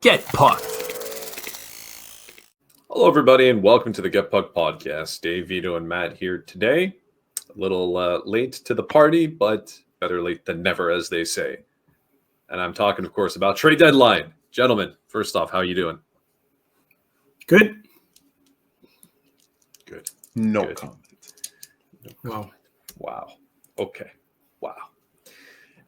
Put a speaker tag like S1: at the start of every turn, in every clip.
S1: Get Pucked.
S2: Hello, everybody, and welcome to the Get Pucked podcast. Dave, Vito, and Matt here today. A little late to the party, but better late than never, as they say. And I'm talking, of course, about trade deadline. Gentlemen, first off, how are you doing?
S1: Good.
S2: Good.
S3: No
S2: Good.
S3: comment.
S2: Wow. Okay. Wow.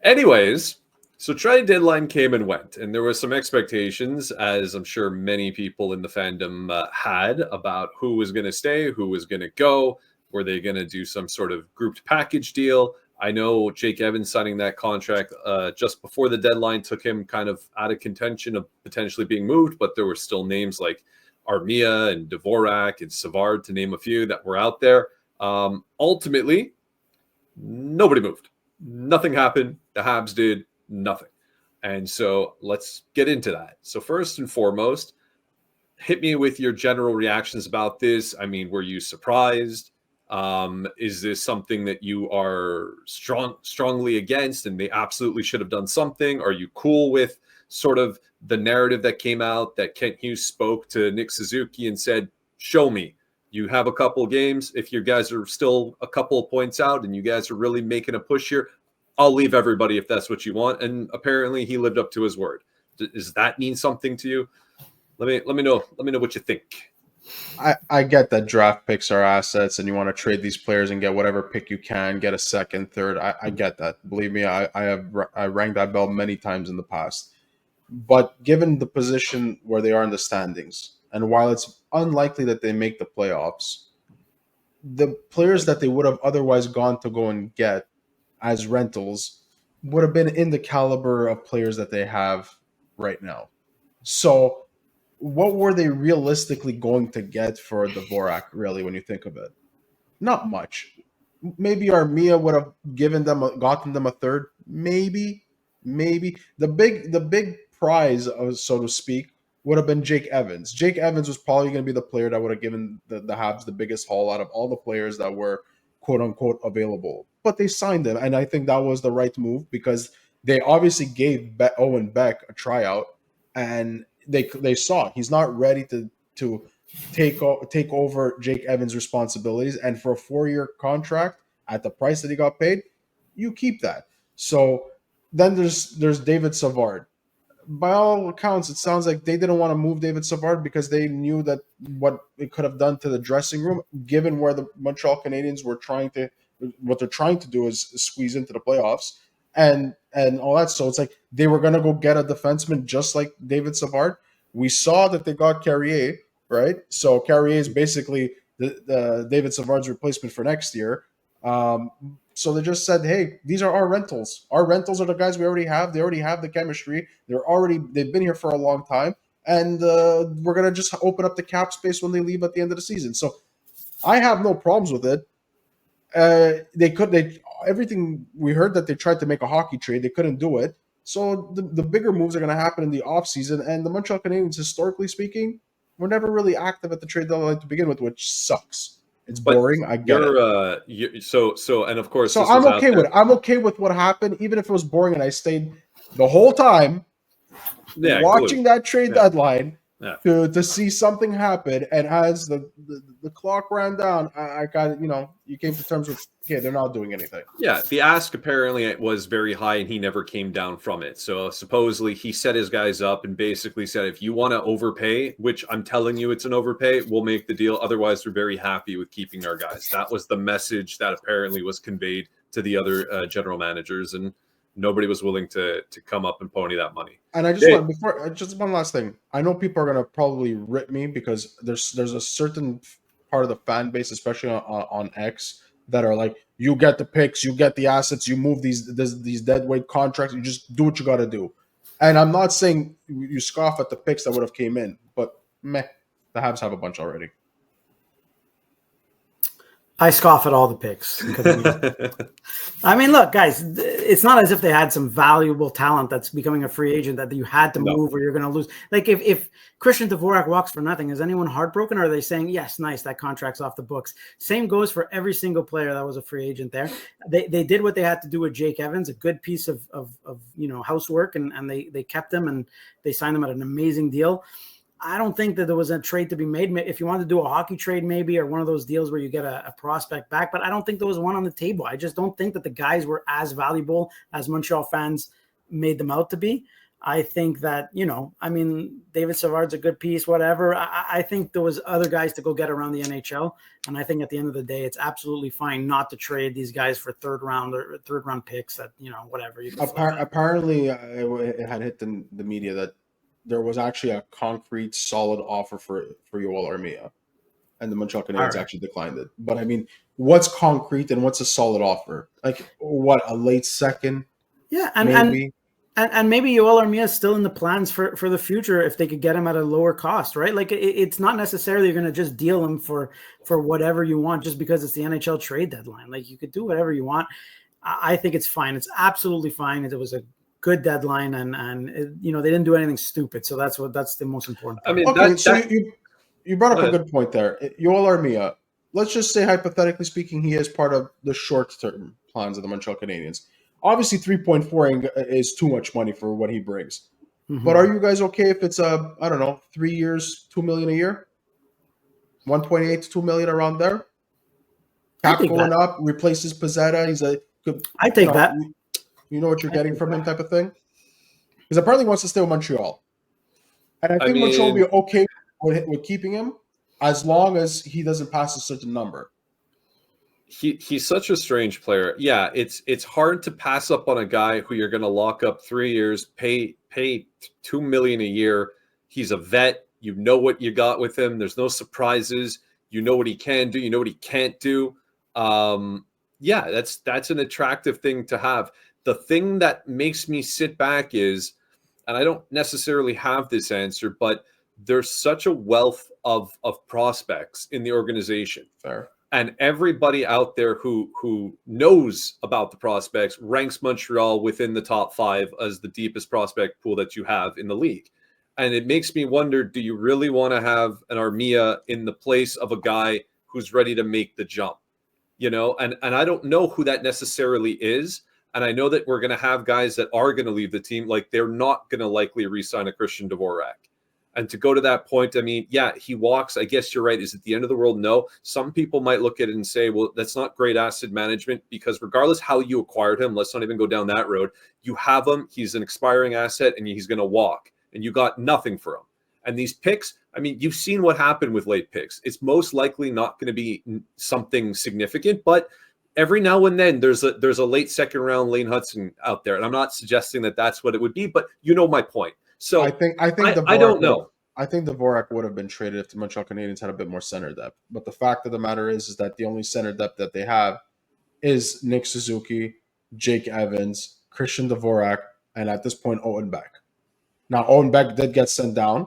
S2: Anyways, so trade deadline came and went, and there were some expectations, as I'm sure many people in the fandom had, about who was going to stay, who was going to go. Were they going to do some sort of grouped package deal? I know Jake Evans signing that contract just before the deadline took him kind of out of contention of potentially being moved, but there were still names like Armia and Dvorak and Savard, to name a few, that were out there. Ultimately, nobody moved. Nothing happened. The Habs did nothing. And so let's get into that. So first and foremost, hit me with your general reactions about this. I mean, were you surprised? Is this something that you are strongly against and they absolutely should have done something? Are you cool with sort of the narrative that came out that Kent Hughes spoke to Nick Suzuki and said, show me? You have a couple of games. If you guys are still a couple of points out and you guys are really making a push here, I'll leave everybody if that's what you want. And apparently he lived up to his word. Does that mean something to you? Let me know what you think.
S3: I get that draft picks are assets and you want to trade these players and get whatever pick you can, get a second, third. I get that. Believe me, I rang that bell many times in the past. But given the position where they are in the standings, and while it's unlikely that they make the playoffs, the players that they would have otherwise gone to go and get as rentals would have been in the caliber of players that they have right now. So what were they realistically going to get for the Dvorak, really, when you think of it? Not much. Maybe Armia would have gotten them a third. Maybe. The big prize, so to speak, would have been Jake Evans. Jake Evans was probably going to be the player that would have given the Habs the biggest haul out of all the players that were quote unquote available. But they signed him, and I think that was the right move because they obviously gave Owen Beck a tryout, and they saw he's not ready to take over Jake Evans' responsibilities, and for a 4-year contract at the price that he got paid, you keep that. So then there's David Savard. By all accounts, it sounds like they didn't want to move David Savard because they knew that what it could have done to the dressing room, given where the Montreal Canadiens were what they're trying to do is squeeze into the playoffs and all that. So it's like they were going to go get a defenseman just like David Savard. We saw that they got Carrier, right? So Carrier is basically the David Savard's replacement for next year. So they just said, hey, these are our rentals. Our rentals are the guys we already have. They already have the chemistry. They've been here for a long time. And we're going to just open up the cap space when they leave at the end of the season. So I have no problems with it. Everything we heard that they tried to make a hockey trade, they couldn't do it. So the bigger moves are going to happen in the offseason. And the Montreal Canadiens, historically speaking, were never really active at the trade deadline to begin with, which sucks. It's boring. I get it.
S2: So, and of course,
S3: so I'm okay with what happened, even if it was boring, and I stayed the whole time watching that trade deadline to see something happen. And as the clock ran down, I got you came to terms with they're not doing anything.
S2: Yeah, the ask apparently was very high, and he never came down from it. So supposedly he set his guys up and basically said, if you want to overpay, which I'm telling you it's an overpay, we'll make the deal. Otherwise, we're very happy with keeping our guys. That was the message that apparently was conveyed to the other general managers, and nobody was willing to come up and pony that money.
S3: And I just one last thing. I know people are going to probably rip me because there's a certain part of the fan base, especially on X, that are like, you get the picks, you get the assets, you move these deadweight contracts, you just do what you got to do. And I'm not saying you scoff at the picks that would have came in, but the Habs have a bunch already.
S1: I scoff at all the picks. I mean, look, guys, it's not as if they had some valuable talent that's becoming a free agent that you had to move or you're going to lose. Like if Christian Dvorak walks for nothing, is anyone heartbroken? Or are they saying, yes, nice, that contract's off the books? Same goes for every single player that was a free agent there. They did what they had to do with Jake Evans, a good piece of housework, and they kept him and they signed him at an amazing deal. I don't think that there was a trade to be made. If you wanted to do a hockey trade maybe, or one of those deals where you get a prospect back, but I don't think there was one on the table. I just don't think that the guys were as valuable as Montreal fans made them out to be. I think that, David Savard's a good piece, whatever. I think there was other guys to go get around the NHL. And I think at the end of the day, it's absolutely fine not to trade these guys for third round picks that, whatever.
S3: Apparently it had hit the media that there was actually a concrete, solid offer for Yoel Armia, and the Montreal Canadiens actually declined it. But I mean, what's concrete and what's a solid offer? Like what, a late second?
S1: Yeah, and maybe Yoel Armia is still in the plans for the future if they could get him at a lower cost, right? Like it's not necessarily you're going to just deal him for whatever you want just because it's the NHL trade deadline. Like you could do whatever you want. I think it's fine. It's absolutely fine. It was a good deadline, and they didn't do anything stupid, so that's the most important part.
S3: I mean, you brought up a good point there. Yoel Armia, let's just say hypothetically speaking, he is part of the short-term plans of the Montreal Canadiens. Obviously 3.4 is too much money for what he brings. Mm-hmm. But are you guys okay if it's 3 years, $2 million a year, 1.8 to $2 million around there? Cap going up, replaces Pizzetta. He's a good.
S1: I take that.
S3: You know what you're getting from him, type of thing? Because apparently he wants to stay with Montreal. And I think Montreal will be okay with keeping him as long as he doesn't pass a certain number.
S2: He's such a strange player. Yeah, it's hard to pass up on a guy who you're going to lock up 3 years, pay $2 million a year. He's a vet. You know what you got with him. There's no surprises. You know what he can do. You know what he can't do. Yeah, that's an attractive thing to have. The thing that makes me sit back is, and I don't necessarily have this answer, but there's such a wealth of prospects in the organization.
S3: Fair.
S2: And everybody out there who knows about the prospects ranks Montreal within the top 5 as the deepest prospect pool that you have in the league. And it makes me wonder, do you really want to have an Armia in the place of a guy who's ready to make the jump? And I don't know who that necessarily is. And I know that we're going to have guys that are going to leave the team. Like they're not going to likely re-sign a Christian Dvorak. And to go to that point, I mean, yeah, he walks. I guess you're right. Is it the end of the world? No. Some people might look at it and say, well, that's not great asset management because regardless how you acquired him, let's not even go down that road. You have him. He's an expiring asset and he's going to walk and you got nothing for him. And these picks, I mean, you've seen what happened with late picks. It's most likely not going to be something significant, but every now and then there's a late second round Lane Hudson out there. And I'm not suggesting that that's what it would be, but you know my point. So
S3: I don't know. I think Dvorak would have been traded if the Montreal Canadiens had a bit more center depth. But the fact of the matter is that the only center depth that they have is Nick Suzuki, Jake Evans, Christian Dvorak, and at this point, Owen Beck. Now, Owen Beck did get sent down.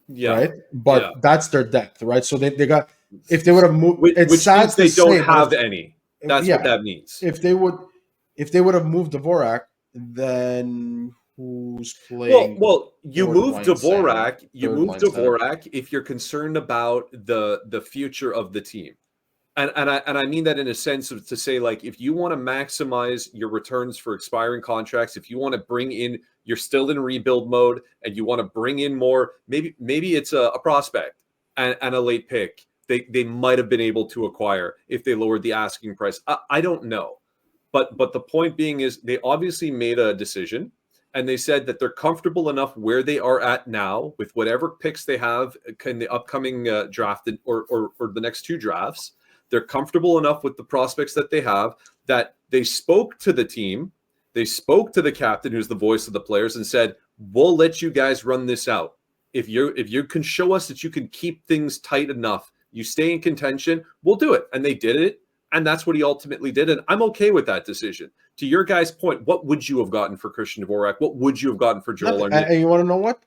S3: Yeah. Right? But that's their depth, right? So they got, if they would have moved,
S2: which means they don't have any. That's what that means.
S3: If they would have moved Dvorak, then who's playing?
S2: Well, you move Dvorak. You move Dvorak if you're concerned about the future of the team, and I mean that in a sense of to say, like, if you want to maximize your returns for expiring contracts, if you want to bring in, you're still in rebuild mode, and you want to bring in more. Maybe it's a prospect and a late pick. They might have been able to acquire if they lowered the asking price. I don't know, but the point being is they obviously made a decision. And they said that they're comfortable enough where they are at now with whatever picks they have in the upcoming draft or the next 2 drafts. They're comfortable enough with the prospects that they have that they spoke to the team. They spoke to the captain, who's the voice of the players, and said, we'll let you guys run this out. If you can show us that you can keep things tight enough, you stay in contention, we'll do it. And they did it. And that's what he ultimately did. And I'm okay with that decision. To your guys' point, what would you have gotten for Christian Dvorak? What would you have gotten for Joel Armia?
S3: And you want to know what?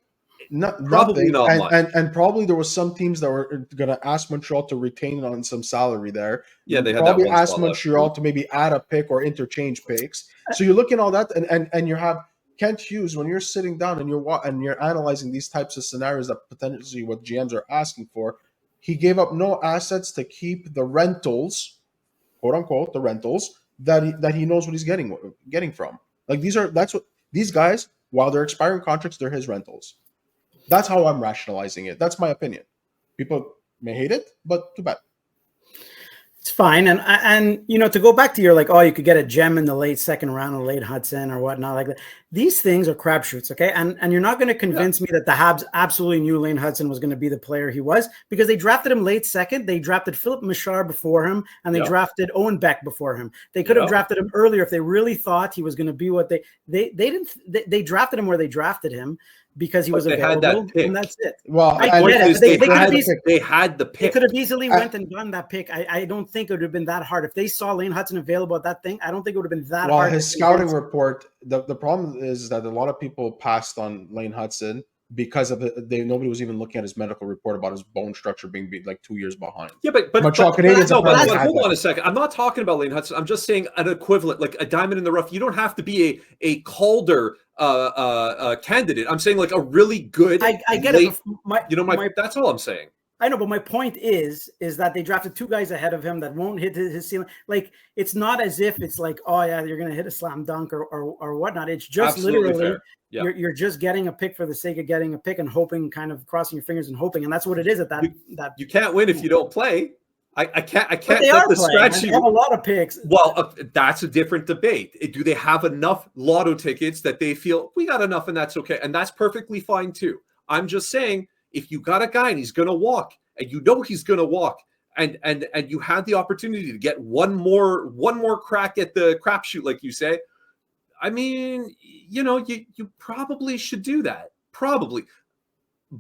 S2: Probably
S3: Nothing.
S2: not much.
S3: And probably there was some teams that were going to ask Montreal to retain on some salary there.
S2: Yeah, they had
S3: probably
S2: that one
S3: ask
S2: spot
S3: Montreal
S2: left.
S3: to maybe add a pick or interchange picks. So you're looking at all that, and you have Kent Hughes when you're sitting down and you're analyzing these types of scenarios that potentially what GMs are asking for. He gave up no assets to keep the rentals, quote unquote, the rentals that he knows what he's getting from. Like that's what these guys, while they're expiring contracts, they're his rentals. That's how I'm rationalizing it. That's my opinion. People may hate it, but too bad.
S1: It's fine. And to go back to your like, oh, you could get a gem in the late second round, a late Hudson or whatnot like that. These things are crapshoots, okay? And you're not going to convince me that the Habs absolutely knew Lane Hudson was going to be the player he was because they drafted him late second. They drafted Philip Machar before him, and they drafted Owen Beck before him. They could have drafted him earlier if they really thought he was going to be what they didn't. They drafted him where they drafted him. Because he was available, and that's it.
S3: Well,
S1: I get it.
S2: They had the pick.
S1: They could have easily went and gotten that pick. I don't think it would have been that hard. If they saw Lane Hudson available at that thing, I don't think it would have been that hard.
S3: Well, his scouting report, the problem is that a lot of people passed on Lane Hudson because of nobody was even looking at his medical report about his bone structure being like 2 years behind.
S2: Yeah, but
S3: Canadiens.
S2: Hold on a second. I'm not talking about Lane Hudson. I'm just saying an equivalent, like a diamond in the rough. You don't have to be a Calder candidate. I'm saying like a really good.
S1: I get it.
S2: That's all I'm saying.
S1: I know, but my point is that they drafted two guys ahead of him that won't hit his ceiling. Like, it's not as if it's like, oh yeah, you're going to hit a slam dunk or whatnot. It's just absolutely literally you're just getting a pick for the sake of getting a pick and hoping, kind of crossing your fingers and hoping, and that's what it is at that.
S2: You can't win if you don't play. I can't.
S1: But they are playing. They have a lot of picks.
S2: Well, that's a different debate. Do they have enough lotto tickets that they feel we got enough and that's okay, and that's perfectly fine too. I'm just saying, if you got a guy and he's going to walk, and you know he's going to walk, and you had the opportunity to get one more crack at the crapshoot, like you say, I mean, you probably should do that. Probably,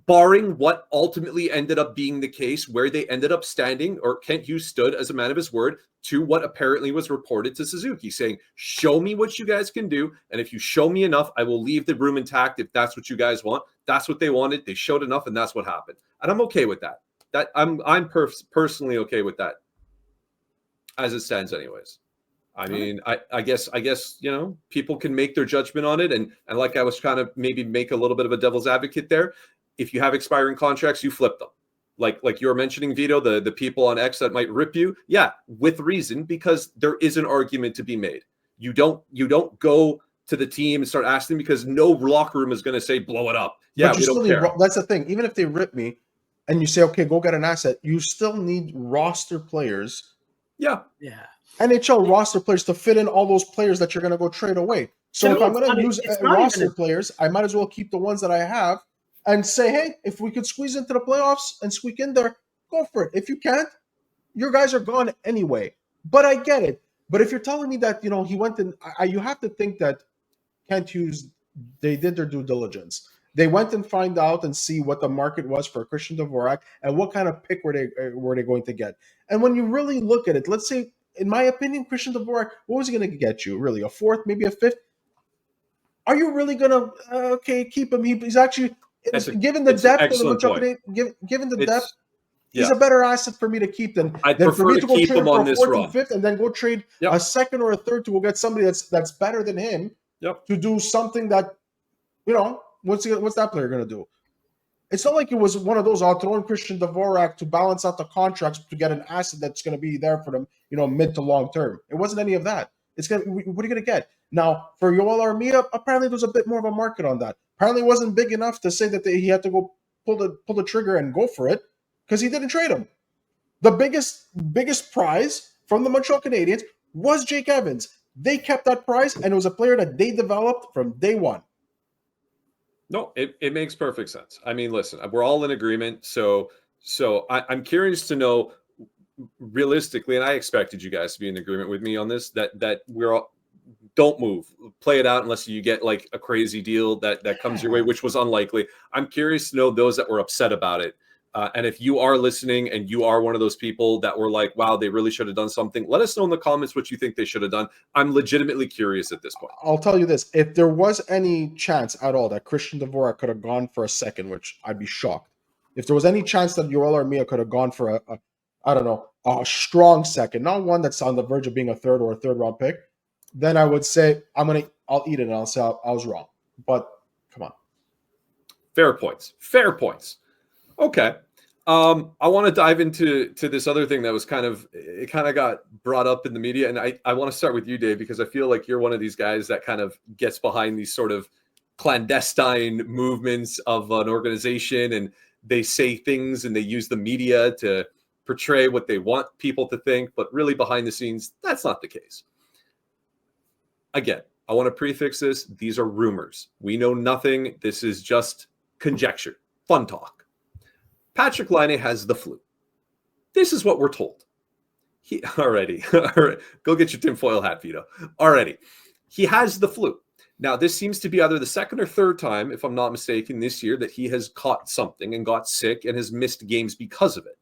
S2: barring what ultimately ended up being the case, where they ended up standing, or Kent Hughes stood as a man of his word to what apparently was reported to Suzuki, saying, "Show me what you guys can do, and if you show me enough, I will leave the room intact. If that's what you guys want." That's what they wanted. They showed enough, and that's what happened. And I'm okay with that. I'm personally okay with that, as it stands, anyways. I mean, I guess people can make their judgment on it, and like I was trying to maybe make a little bit of a devil's advocate there. If you have expiring contracts, you flip them. Like you were mentioning, Vito, the people on X that might rip you, with reason, because there is an argument to be made. You don't go to the team and start asking, because no locker room is going to say blow it up. Yeah, we don't care.
S3: That's the thing. Even if they rip me, and you say, okay, go get an asset, you still need roster players.
S1: Yeah.
S3: NHL roster players to fit in all those players that you're going to go trade away. So if I'm going to use roster players, I might as well keep the ones that I have and say, hey, if we could squeeze into the playoffs and squeak in there, go for it. If you can't, your guys are gone anyway. But I get it. But if you're telling me that, he went in, you have to think that Kent Hughes, they did their due diligence. They went and find out and see what the market was for Christian Dvorak and what kind of pick were they going to get. And when you really look at it, let's say, in my opinion, Christian Dvorak, what was he going to get you? Really, a fourth, maybe a fifth? Are you really going to keep him? He's actually, given the depth of the given the depth, he's a better asset for me to keep than for me to go trade him for a fourth and fifth, and then go trade a second or a third to go get somebody that's better than him to do something that, what's that player going to do? It's not like it was one of those, I'll throw in Christian Dvorak to balance out the contracts to get an asset that's going to be there for them, mid to long term. It wasn't any of that. What are you going to get? Now, for Yoel Armia, apparently there was a bit more of a market on that. Apparently it wasn't big enough to say that he had to go pull the trigger and go for it, because he didn't trade him. The biggest prize from the Montreal Canadiens was Jake Evans. They kept that prize, and it was a player that they developed from day one.
S2: No, it makes perfect sense. I mean, listen, we're all in agreement. So I'm curious to know, realistically, and I expected you guys to be in agreement with me on this, that we're all, don't move, play it out unless you get like a crazy deal that comes your way, which was unlikely. I'm curious to know those that were upset about it. And if you are listening and you are one of those people that were like, wow, they really should have done something, let us know in the comments what you think they should have done. I'm legitimately curious at this point.
S3: I'll tell you this. If there was any chance at all that Christian Dvorak could have gone for a second, which I'd be shocked. If there was any chance that Yoel Armia could have gone for a strong second, not one that's on the verge of being a third or a third round pick, then I would say I'll eat it and I'll say I was wrong. But come on. Fair points.
S2: Okay. I want to dive into this other thing that was kind of got brought up in the media. And I want to start with you, Dave, because I feel like you're one of these guys that kind of gets behind these sort of clandestine movements of an organization, and they say things and they use the media to portray what they want people to think, but really behind the scenes, that's not the case. Again, I want to prefix this. These are rumors. We know nothing. This is just conjecture, fun talk. Patrik Laine has the flu. This is what we're told. Already. Go get your tinfoil hat, Vito. Already. He has the flu. Now, this seems to be either the second or third time, if I'm not mistaken, this year that he has caught something and got sick and has missed games because of it.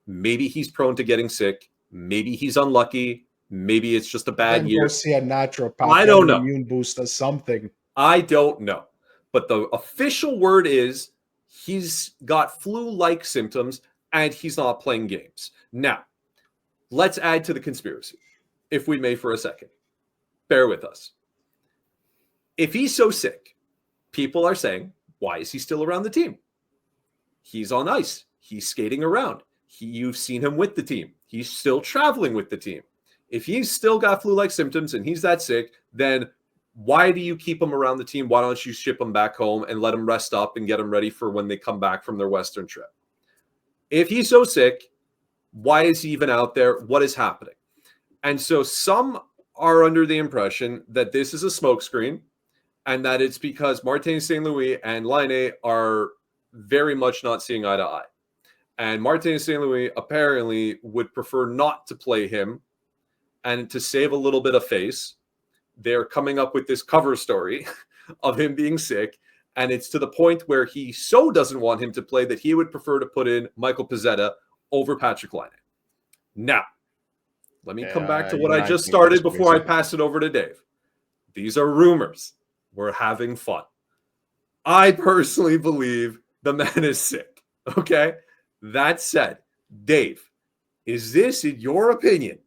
S2: Maybe he's prone to getting sick. Maybe he's unlucky. Maybe it's just a bad year.
S3: Go see a naturopath.
S2: I don't know.
S3: Immune booster, something.
S2: I don't know. But the official word is he's got flu-like symptoms and he's not playing games. Now, let's add to the conspiracy, if we may for a second. Bear with us. If he's so sick, people are saying, why is he still around the team? He's on ice. He's skating around. You've seen him with the team. He's still traveling with the team. If he's still got flu-like symptoms and he's that sick, then why do you keep him around the team? Why don't you ship him back home and let him rest up and get him ready for when they come back from their Western trip? If he's so sick, why is he even out there? What is happening? And so some are under the impression that this is a smokescreen and that it's because Martin St. Louis and Laine are very much not seeing eye to eye. And Martin St. Louis apparently would prefer not to play him, and to save a little bit of face, they're coming up with this cover story of him being sick. And it's to the point where he so doesn't want him to play that he would prefer to put in Michael Pezzetta over Patrik Laine. Now, let me come back to what I just started before I pass it over to Dave. These are rumors. We're having fun. I personally believe the man is sick. Okay? That said, Dave, is this, in your opinion,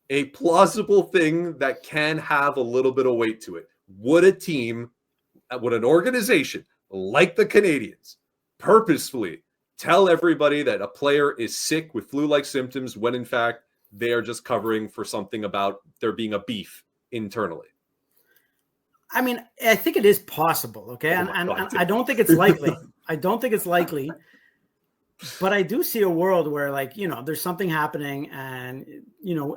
S2: a plausible thing that can have a little bit of weight to it? Would an organization like the Canadiens purposefully tell everybody that a player is sick with flu-like symptoms when in fact they are just covering for something about there being a beef internally?
S1: I mean, I think it is possible, okay? And I don't think it's likely. But I do see a world where, like, there's something happening and,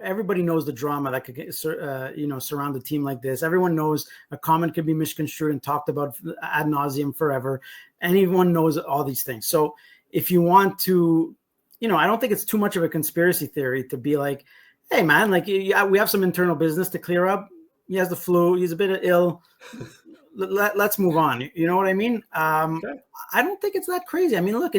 S1: everybody knows the drama that could, surround a team like this. Everyone knows a comment could be misconstrued and talked about ad nauseum forever. Anyone knows all these things. So if you want to, I don't think it's too much of a conspiracy theory to be like, hey, man, like, we have some internal business to clear up. He has the flu. He's a bit ill. Let's move on. You know what I mean? Okay. I don't think it's that crazy. I mean, look,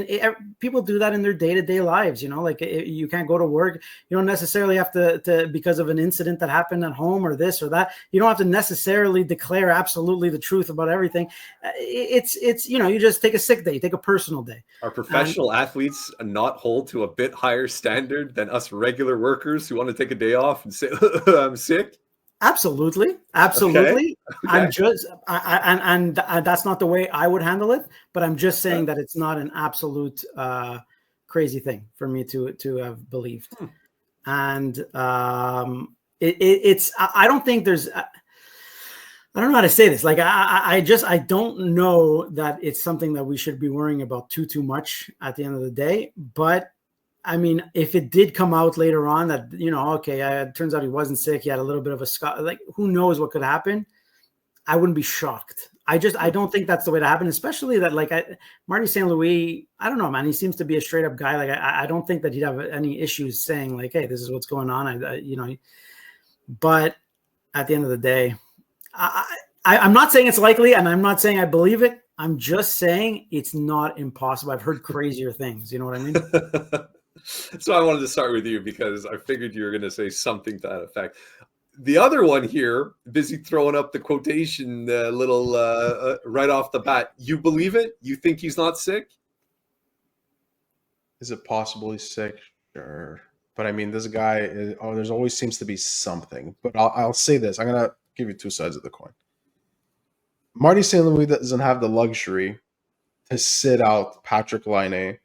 S1: people do that in their day-to-day lives, like you can't go to work. You don't necessarily have to because of an incident that happened at home or this or that. You don't have to necessarily declare absolutely the truth about everything. It's you just take a sick day, you take a personal day.
S2: Are professional athletes not hold to a bit higher standard than us regular workers who want to take a day off and say, I'm sick?
S1: Absolutely. Okay. I'm just, and that's not the way I would handle it, but I'm just saying that it's not an absolute crazy thing for me to have believed. And it's, I don't think there's, I don't know how to say this. Like, I don't know that it's something that we should be worrying about too much at the end of the day, but I mean, if it did come out later on that, it turns out he wasn't sick, he had a little bit of a like, who knows what could happen? I wouldn't be shocked. I don't think that's the way to happen, especially that, like, Marty St. Louis, I don't know, man. He seems to be a straight up guy. Like, I don't think that he'd have any issues saying, like, hey, this is what's going on. But at the end of the day, I'm not saying it's likely, and I'm not saying I believe it. I'm just saying it's not impossible. I've heard crazier things. You know what I mean?
S2: So I wanted to start with you because I figured you were going to say something to that effect. The other one here, busy throwing up the quotation right off the bat. You believe it? You think he's not sick?
S3: Is it possible he's sick? Sure. But I mean, this guy, there's always seems to be something. But I'll say this. I'm going to give you two sides of the coin. Marty St. Louis doesn't have the luxury to sit out Patrik Laine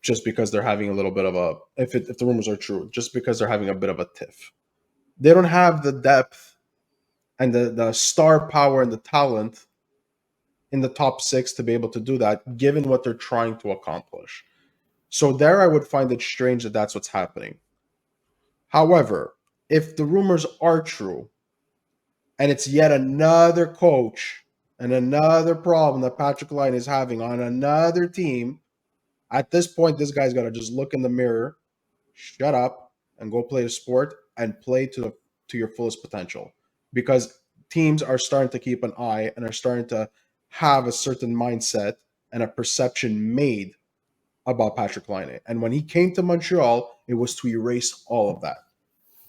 S3: just because they're having a little bit of a, if the rumors are true, just because they're having a bit of a tiff. They don't have the depth and the star power and the talent in the top six to be able to do that, given what they're trying to accomplish. So there I would find it strange that that's what's happening. However, if the rumors are true, and it's yet another coach and another problem that Patrik Laine is having on another team, at this point, this guy's got to just look in the mirror, shut up, and go play the sport and play to your fullest potential. Because teams are starting to keep an eye and are starting to have a certain mindset and a perception made about Patrik Laine. And when he came to Montreal, it was to erase all of that.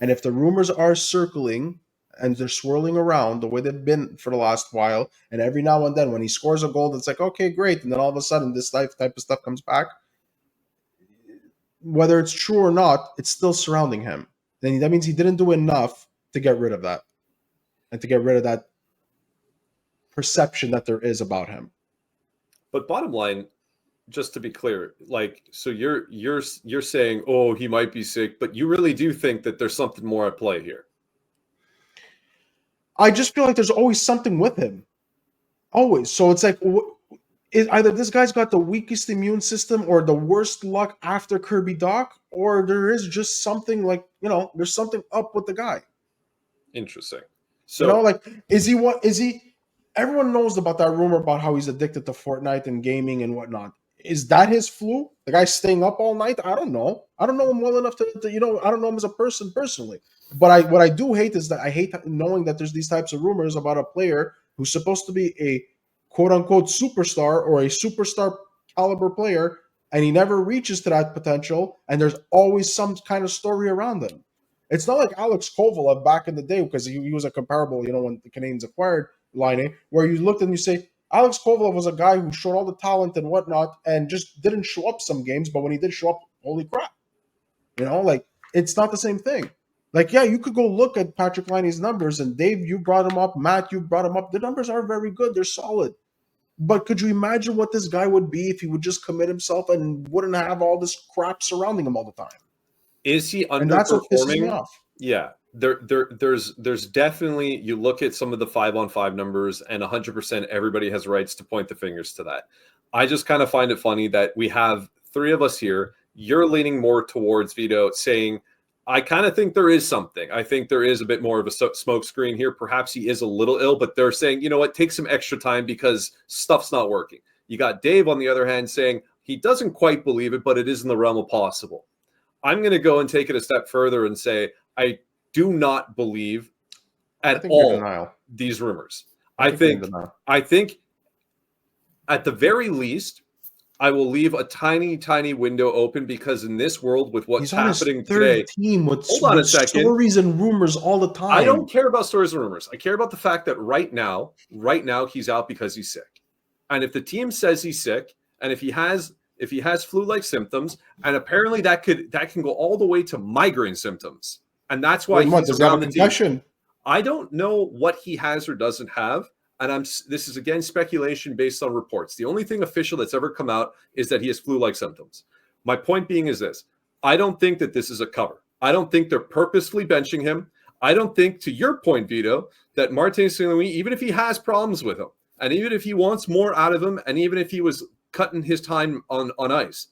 S3: And if the rumors are circling and they're swirling around the way they've been for the last while, and every now and then when he scores a goal, it's like, okay, great. And then all of a sudden this type of stuff comes back. Whether it's true or not, it's still surrounding him. Then that means he didn't do enough to get rid of that and to get rid of that perception that there is about him.
S2: But bottom line, just to be clear, like, so you're saying, oh, he might be sick, but you really do think that there's something more at play here.
S3: I just feel like there's always something with him. Always. So it's like, either this guy's got the weakest immune system or the worst luck after Kirby Dach, or there is just something like, there's something up with the guy.
S2: Interesting. So,
S3: like, is he, everyone knows about that rumor about how he's addicted to Fortnite and gaming and whatnot. Is that his flu? The guy's staying up all night? I don't know. I don't know him well enough to I don't know him as a person personally. But what I do hate is that I hate knowing that there's these types of rumors about a player who's supposed to be a quote-unquote superstar or a superstar caliber player, and he never reaches to that potential, and there's always some kind of story around him. It's not like Alex Kovalev back in the day, because he was a comparable, when the Canadiens acquired Laine, where you looked and you say, Alex Kovalev was a guy who showed all the talent and whatnot and just didn't show up some games, but when he did show up, holy crap. It's not the same thing. Like, yeah, you could go look at Patrik Laine's numbers, and Dave, you brought him up, Matt, you brought him up. The numbers are very good. They're solid. But could you imagine what this guy would be if he would just commit himself and wouldn't have all this crap surrounding him all the time?
S2: Is he underperforming?
S3: And that's what pisses me off.
S2: Yeah. There's definitely, you look at some of the 5-on-5 numbers, and 100% everybody has rights to point the fingers to that. I just kind of find it funny that we have three of us here. You're leaning more towards Vito, saying, I kind of think there is something. I think there is a bit more of a smoke screen here. Perhaps he is a little ill, but they're saying, you know what, take some extra time because stuff's not working. You got Dave, on the other hand, saying he doesn't quite believe it, but it is in the realm of possible. I'm going to go and take it a step further and say I do not believe at all these rumors. I think at the very least, I will leave a tiny, tiny window open, because in this world with what's happening today,
S3: team with stories and rumors all the time.
S2: I don't care about stories and rumors. I care about the fact that right now he's out because he's sick. And if the team says he's sick, and if he has flu-like symptoms, and apparently that can go all the way to migraine symptoms, and that's why he's around the team. I don't know what he has or doesn't have. And this is, again, speculation based on reports. The only thing official that's ever come out is that he has flu-like symptoms. My point being is this. I don't think that this is a cover. I don't think they're purposefully benching him. I don't think, to your point, Vito, that Martin St. Louis, even if he has problems with him, and even if he wants more out of him, and even if he was cutting his time on ice,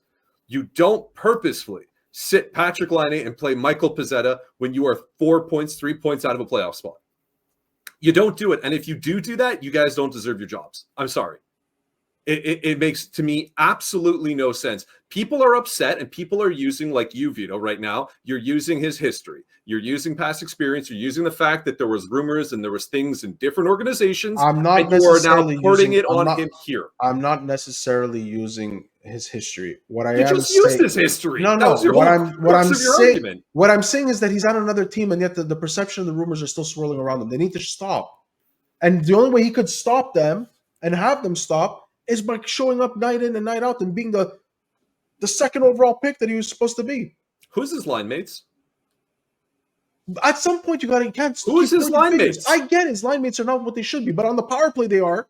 S2: you don't purposefully sit Patrik Laine and play Michael Pezzetta when you are 3 points out of a playoff spot. You don't do it. And if you do that, you guys don't deserve your jobs. I'm sorry. It makes, to me, absolutely no sense. People are upset, and people are using, like you, Vito, right now, you're using his history. You're using past experience. You're using the fact that there was rumors and there was things in different organizations.
S3: I'm not
S2: and you are now
S3: necessarily
S2: putting
S3: using
S2: it on him here.
S3: I'm not necessarily using his history. What I
S2: You
S3: am
S2: just used
S3: saying,
S2: his history.
S3: no,
S2: That was your
S3: what
S2: whole crux of your argument.
S3: what I'm saying is that he's on another team, and yet the perception of the rumors are still swirling around them. They need to stop. And the only way he could stop them and have them stop is by showing up night in and night out and being the second overall pick that he was supposed to be.
S2: Who's his line mates?
S3: At some point, you can't.
S2: Who's his line mates?
S3: I get his line mates are not what they should be, but on the power play they are.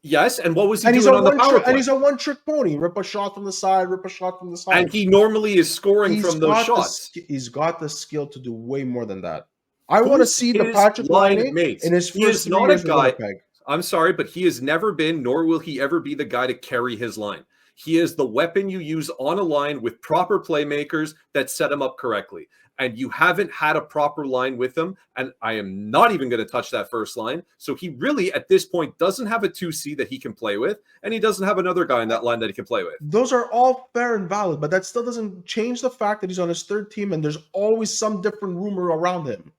S2: Yes, and what was he doing on the power play?
S3: And he's a one-trick pony. Rip a shot from the side, rip a shot from the side.
S2: And he normally is scoring from those shots.
S3: He's got the skill to do way more than that. I want to see the Patrik Laine in his first 3 years in Winnipeg.
S2: I'm sorry, but he has never been, nor will he ever be, the guy to carry his line. He is the weapon you use on a line with proper playmakers that set him up correctly. And you haven't had a proper line with him, and I am not even going to touch that first line. So he really, at this point, doesn't have a 2C that he can play with, and he doesn't have another guy in that line that he can play with.
S3: Those are all fair and valid, but that still doesn't change the fact that he's on his third team, and there's always some different rumor around him.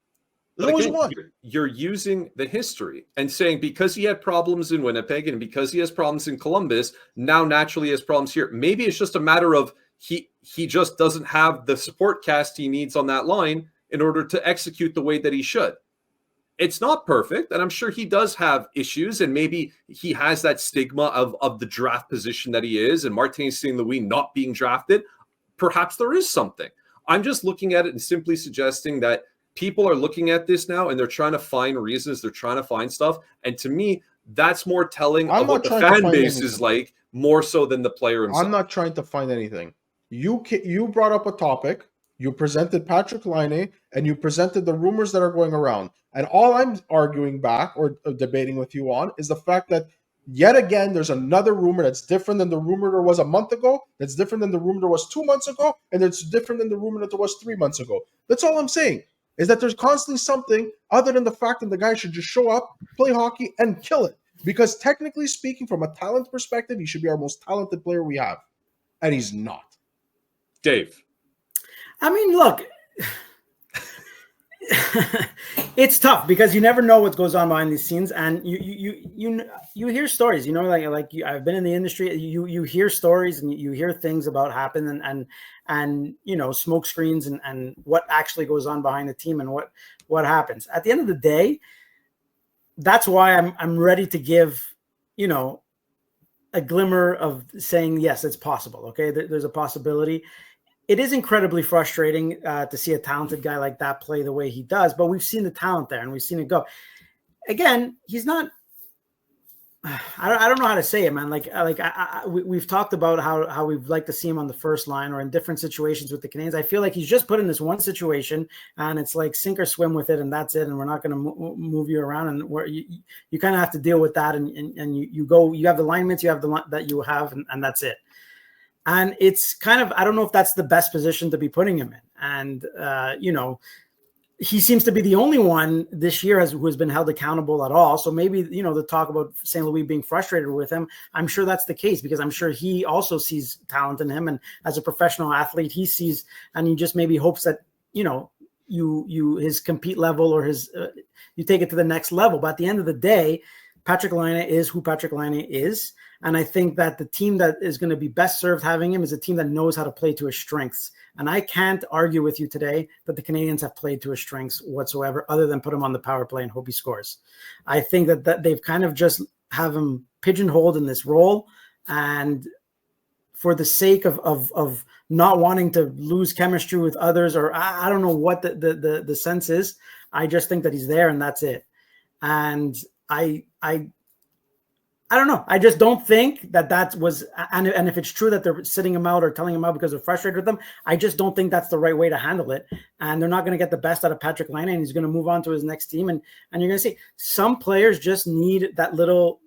S3: There's always one.
S2: You're using the history and saying because he had problems in Winnipeg and because he has problems in Columbus, now naturally he has problems here. Maybe it's just a matter of he just doesn't have the support cast he needs on that line in order to execute the way that he should. It's not perfect, and I'm sure he does have issues, and maybe he has that stigma of the draft position that he is, and Martin St. Louis not being drafted. Perhaps there is something. I'm just looking at it and simply suggesting that people are looking at this now, and they're trying to find reasons, they're trying to find stuff, and to me, that's more telling of what the fan base is like, more so than the player himself.
S3: I'm not trying to find anything. You brought up a topic, you presented Patrik Laine, and you presented the rumors that are going around. And all I'm arguing back or debating with you on is the fact that yet again, there's another rumor that's different than the rumor there was a month ago, that's different than the rumor there was 2 months ago, and it's different than the rumor that there was 3 months ago. That's all I'm saying, is that there's constantly something other than the fact that the guy should just show up, play hockey, and kill it. Because technically speaking, from a talent perspective, he should be our most talented player we have. And he's not.
S2: Dave.
S1: I mean, look, it's tough because you never know what goes on behind these scenes, and you hear stories. You know, like I've been in the industry. You hear stories and you hear things about happen and you know, smoke screens and what actually goes on behind the team and what happens. At the end of the day, that's why I'm ready to give, you know, a glimmer of saying yes, it's possible. Okay, there's a possibility. It is incredibly frustrating to see a talented guy like that play the way he does, but we've seen the talent there and we've seen it go. Again, he's not. I don't know how to say it, man. We've talked about how we'd like to see him on the first line or in different situations with the Canadiens. I feel like he's just put in this one situation, and it's like sink or swim with it, and that's it. And we're not going to move you around, and you kind of have to deal with that. And you go. You have the linemen, you have the that you have, and that's it. And it's kind of, I don't know if that's the best position to be putting him in. And, you know, he seems to be the only one this year who has been held accountable at all. So maybe, you know, the talk about St. Louis being frustrated with him, I'm sure that's the case because I'm sure he also sees talent in him. And as a professional athlete, he sees, and he just maybe hopes that, you know, his compete level or his, you take it to the next level. But at the end of the day, Patrik Laine is who Patrik Laine is. And I think that the team that is going to be best served having him is a team that knows how to play to his strengths. And I can't argue with you today that the Canadiens have played to his strengths whatsoever, other than put him on the power play and hope he scores. I think that they've kind of just have him pigeonholed in this role. And for the sake of not wanting to lose chemistry with others, or I don't know what the sense is, I just think that he's there and that's it. And I don't know. I just don't think that was, and if it's true that they're sitting him out or telling him out because they're frustrated with him, I just don't think that's the right way to handle it. And they're not going to get the best out of Patrik Laine, and he's going to move on to his next team. And you're going to see some players just need that little,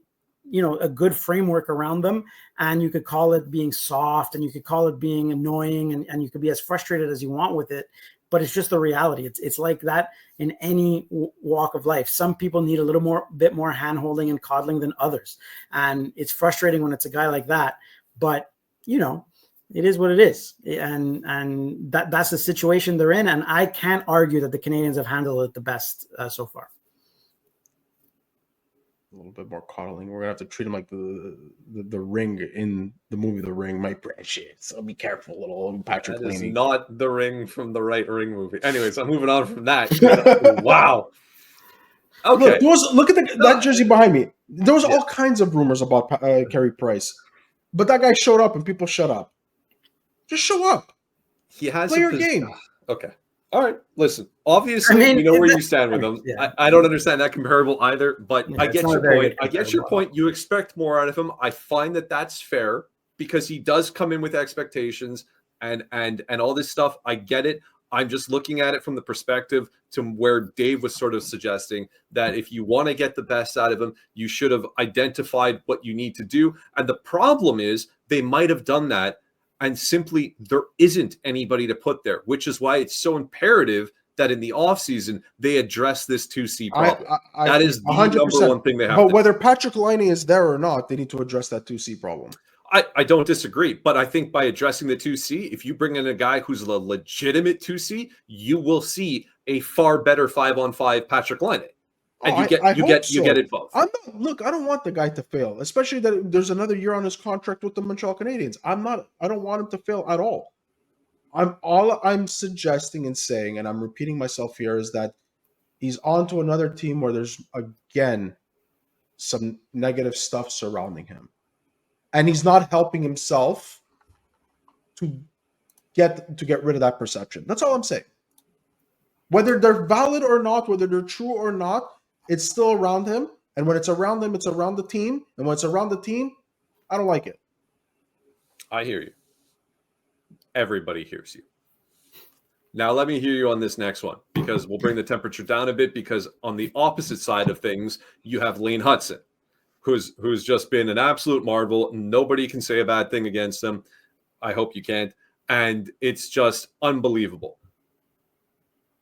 S1: you know, a good framework around them. And you could call it being soft, and you could call it being annoying, and you could be as frustrated as you want with it. but it's just the reality. It's like that in any walk of life. Some people need a bit more hand-holding and coddling than others. And it's frustrating when it's a guy like that, but it is what it is. And that's the situation they're in. And I can't argue that the Canadiens have handled it the best so far.
S3: A little bit more coddling. We're gonna have to treat him like the Ring in the movie The Ring. My precious. So be careful, little Patrik Laine.
S2: That is not the Ring from the right Ring movie. Anyways, I'm moving on from that. Wow. Okay.
S3: Look at that jersey behind me. There was all kinds of rumors about Carey Price, but that guy showed up and people shut up. Just show up.
S2: He has
S3: play your game.
S2: Okay. All right. Listen, obviously, we know where you stand with him. Yeah. I don't understand that comparable either, but I get your point. I get your point. You expect more out of him. I find that that's fair because he does come in with expectations and all this stuff. I get it. I'm just looking at it from the perspective to where Dave was sort of suggesting that if you want to get the best out of him, you should have identified what you need to do. And the problem is they might have done that, and simply there isn't anybody to put there, which is why it's so imperative that in the offseason they address this 2C problem. That is the 100%. Number one thing they have.
S3: But whether Patrik Laine is there or not, they need to address that 2C problem.
S2: I don't disagree, but I think by addressing the 2C, if you bring in a guy who's a legitimate 2C, you will see a far better 5-on-5 Patrik Laine. And you get it both.
S3: I don't want the guy to fail, especially that there's another year on his contract with the Montreal Canadiens. I don't want him to fail at all. All I'm suggesting and saying, and I'm repeating myself here, is that he's on to another team where there's again some negative stuff surrounding him. And he's not helping himself to get rid of that perception. That's all I'm saying. Whether they're valid or not, whether they're true or not, it's still around him. And when it's around him, it's around the team. And when it's around the team, I don't like it.
S2: I hear you. Everybody hears you. Now let me hear you on this next one, because we'll bring the temperature down a bit, because on the opposite side of things, you have Lane Hudson, who's just been an absolute marvel. Nobody can say a bad thing against him. I hope you can't. And it's just unbelievable.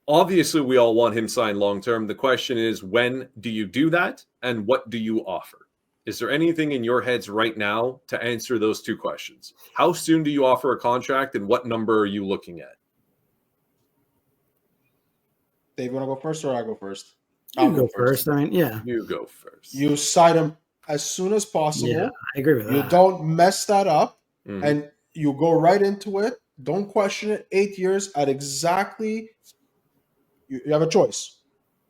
S2: Obviously, we all want him signed long-term. The question is, when do you do that? And what do you offer? Is there anything in your heads right now to answer those two questions? How soon do you offer a contract, and what number are you looking at?
S3: Dave, you want to go first or I go first?
S1: I'll go first. I mean, yeah.
S2: You go first.
S3: You sign him as soon as possible.
S1: Yeah, I agree with that.
S3: You don't mess that up, and you go right into it. Don't question it. 8 years at exactly... You have a choice.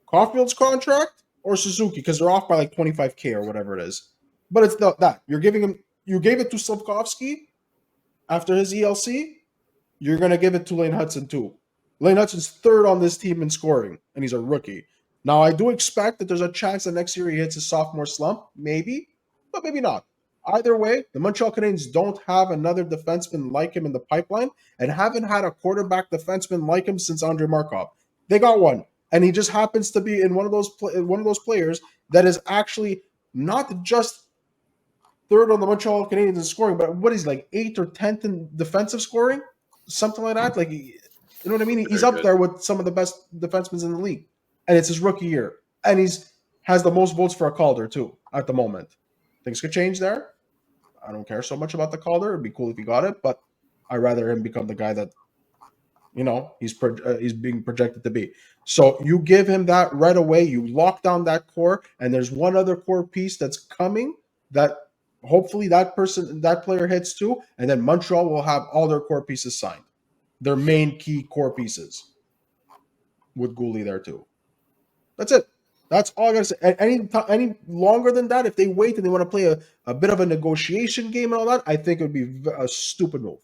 S3: Caufield's contract or Suzuki, because they're off by like $25,000 or whatever it is. But it's that. You're giving him... You gave it to Slafkovsky after his ELC. You're going to give it to Lane Hudson too. Lane Hudson's third on this team in scoring, and he's a rookie. Now, I do expect that there's a chance that next year he hits his sophomore slump. Maybe, but maybe not. Either way, the Montreal Canadiens don't have another defenseman like him in the pipeline and haven't had a quarterback defenseman like him since Andrei Markov. They got one, and he just happens to be in one of those players that is actually not just third on the Montreal Canadiens in scoring, but what is like 8th or 10th in defensive scoring, something like that. Like, you know what I mean? He's up there with some of the best defensemen in the league, and it's his rookie year, and has the most votes for a Calder too at the moment. Things could change there. I don't care so much about the Calder. It'd be cool if he got it, but I'd rather him become the guy that, he's being projected to be. So you give him that right away. You lock down that core, and there's one other core piece that's coming that hopefully that player hits too, and then Montreal will have all their core pieces signed, their main key core pieces, with Goulet there too. That's it. That's all I got to say. Any longer than that, if they wait and they want to play a bit of a negotiation game and all that, I think it would be a stupid move.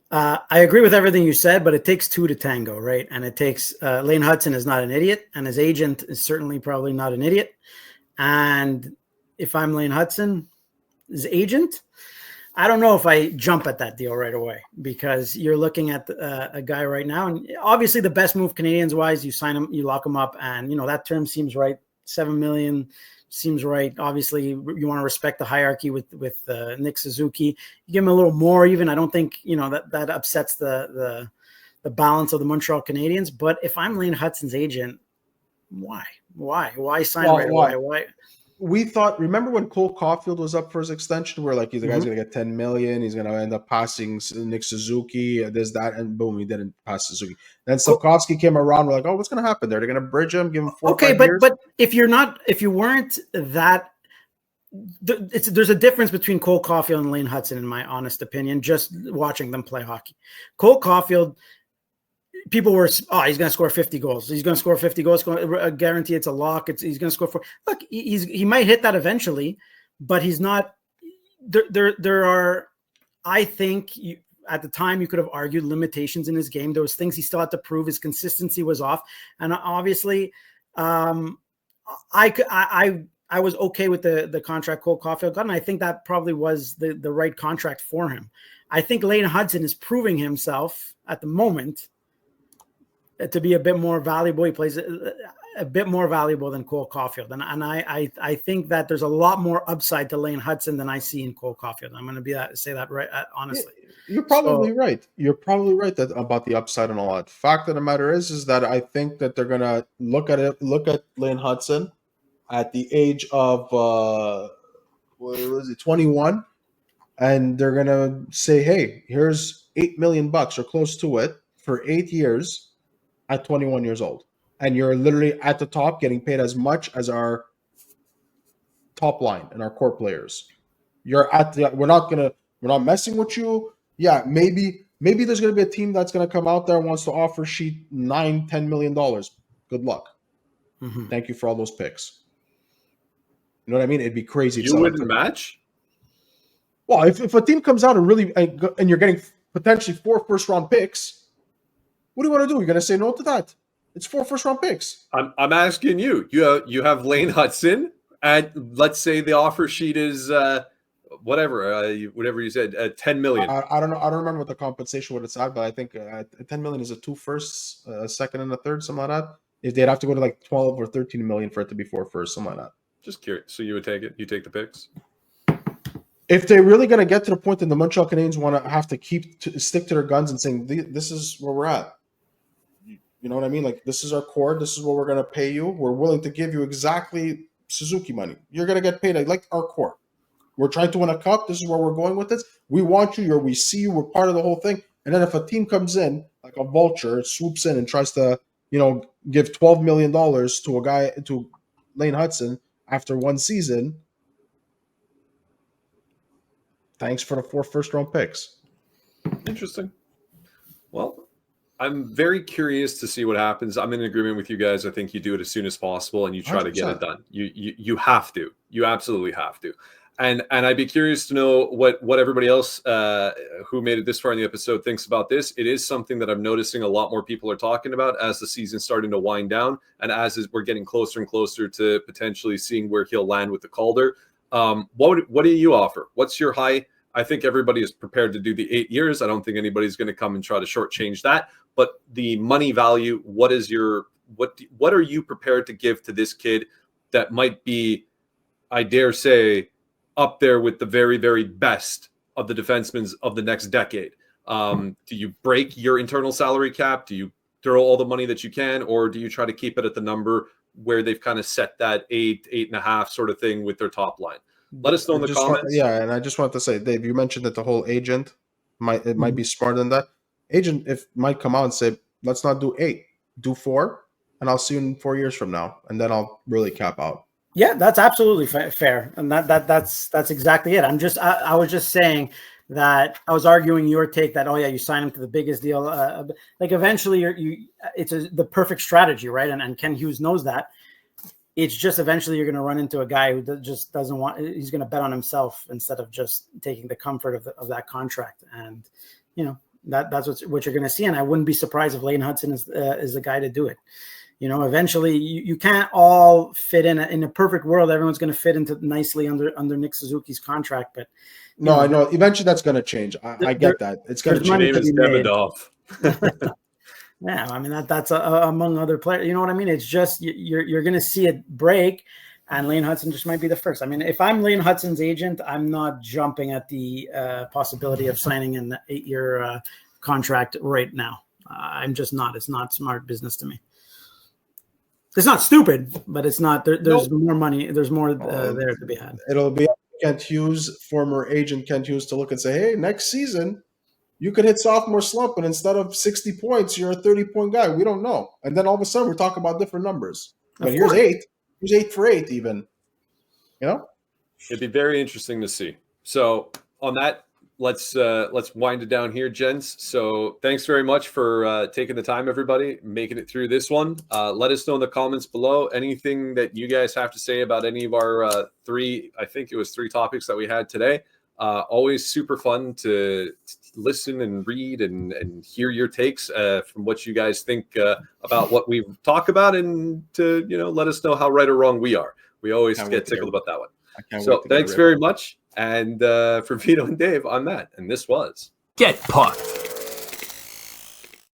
S1: I agree with everything you said, but it takes two to tango, right? And it takes Lane Hudson is not an idiot, and his agent is certainly probably not an idiot. And if I'm Lane Hudson, his agent, I don't know if I jump at that deal right away, because you're looking at a guy right now, and obviously the best move Canadiens-wise, you sign him, you lock him up, and that term seems right. $7 million seems right. Obviously, you want to respect the hierarchy with Nick Suzuki. You give him a little more, even. I don't think that upsets the the balance of the Montreal Canadiens. But if I'm Lane Hudson's agent, why sign right away? Why?
S3: We thought, remember when Cole Caufield was up for his extension, where like the guy's going to get 10 million, he's going to end up passing Nick Suzuki, this, that, and boom, he didn't pass Suzuki. Then Slavkovsky came around, we're like, oh, what's going to happen there? They're going to bridge him, give him 4 or 5 years?
S1: But if you weren't that, there's a difference between Cole Caufield and Lane Hudson, in my honest opinion, just watching them play hockey. Cole Caufield, people were, he's going to score 50 goals. He's going to score 50 goals. Guarantee it's a lock. He's going to score 4. Look, he might hit that eventually, but he's not. There are, I think, at the time you could have argued limitations in his game. There was things he still had to prove. His consistency was off, and obviously, I was okay with the contract Cole Caufield got, and I think that probably was the right contract for him. I think Lane Hudson is proving himself at the moment to be a bit more valuable. He plays a bit more valuable than Cole Caufield. And I think that there's a lot more upside to Lane Hudson than I see in Cole Caufield. I'm going to say that right, honestly.
S3: You're probably right. You're probably right about the upside and a lot. Fact of the matter is that I think that they're going to look at Lane Hudson at the age of, 21? And they're going to say, hey, here's $8 million or close to it for 8 years at 21 years old. And you're literally at the top getting paid as much as our top line and our core players. We're not messing with you. Yeah, maybe there's going to be a team that's going to come out there and wants to offer sheet $9-10 million. Good luck. Mm-hmm. Thank you for all those picks. You know what I mean? It'd be crazy.
S2: You wouldn't match?
S3: Well, if a team comes out and you're getting potentially 4 first-round picks, what do you want to do? You're going to say no to that? It's 4 first-round picks.
S2: I'm asking you. You have Lane Hudson, and let's say the offer sheet is whatever you said, $10 million.
S3: I don't know. I don't remember what the compensation would it's at, but I think $10 million is a 2 firsts, a second, and a third, something like that. If they'd have to go to like 12 or 13 million for it to be 4 firsts, something like that.
S2: Just curious. So you would take it? You take the picks?
S3: If they're really going to get to the point that the Montreal Canadiens want to have to stick to their guns and saying, this is where we're at. You know what I mean? Like, this is our core. This is what we're going to pay you. We're willing to give you exactly Suzuki money. You're going to get paid like our core. We're trying to win a cup. This is where we're going with this. We want you. We see you. We're part of the whole thing. And then if a team comes in, like a vulture, swoops in and tries to, give $12 million to Lane Hudson after 1 season, thanks for the 4 first-round picks.
S2: Interesting. Well, I'm very curious to see what happens. I'm in agreement with you guys. I think you do it as soon as possible and you try 100%. To get it done. You have to. You absolutely have to. And I'd be curious to know what everybody else who made it this far in the episode thinks about this. It is something that I'm noticing a lot more people are talking about as the season's starting to wind down and we're getting closer and closer to potentially seeing where he'll land with the Calder. What do you offer? What's your high? I think everybody is prepared to do the 8 years. I don't think anybody's going to come and try to shortchange that. But the money value, what are you prepared to give to this kid that might be, I dare say, up there with the very, very best of the defensemen of the next decade? Do you break your internal salary cap? Do you throw all the money that you can? Or do you try to keep it at the number where they've kind of set that 8.5 sort of thing with their top line? Let us know in the comments.
S3: And I just want to say, Dave, you mentioned that the whole agent might be smarter than that. Agent might come out and say, let's not do 8, do 4, and I'll see you in 4 years from now, and then I'll really cap out.
S1: Yeah, that's absolutely fair, and that's exactly it. I was just saying that I was arguing your take that you sign him to the biggest deal. Like eventually, it's the perfect strategy, right? And Ken Hughes knows that. It's just eventually you're going to run into a guy who just doesn't want. He's going to bet on himself instead of just taking the comfort of that contract, and that's what you're going to see. And I wouldn't be surprised if Lane Hudson is the guy to do it. Eventually you can't all fit in a perfect world. Everyone's going to fit into nicely under Nick Suzuki's contract, but
S3: I know eventually that's going to change. I get that. It's going to change.
S2: Name is Davidoff.
S1: Yeah, I mean that's among other players. You know what I mean? It's just you're going to see it break, and Lane Hudson just might be the first. I mean, if I'm Lane Hudson's agent, I'm not jumping at the possibility of signing an 8-year contract right now. I'm just not. It's not smart business to me. It's not stupid, but it's not. There's more money. There's more there to be had.
S3: It'll be Kent Hughes, former agent Kent Hughes, to look and say, hey, next season, you could hit sophomore slump, and instead of 60 points, you're a 30-point guy. We don't know. And then all of a sudden, we're talking about different numbers. But here's 8. Here's 8 for 8 even. You know?
S2: It'd be very interesting to see. So on that, let's wind it down here, gents. So thanks very much for taking the time, everybody, making it through this one. Let us know in the comments below anything that you guys have to say about any of our 3 topics that we had today. Always super fun to listen and read and hear your takes from what you guys think about what we talk about, and to let us know how right or wrong we are. We always get tickled about that one. So thanks very much. And for Vito and Dave, I'm Matt, and this was
S4: Get Pucked.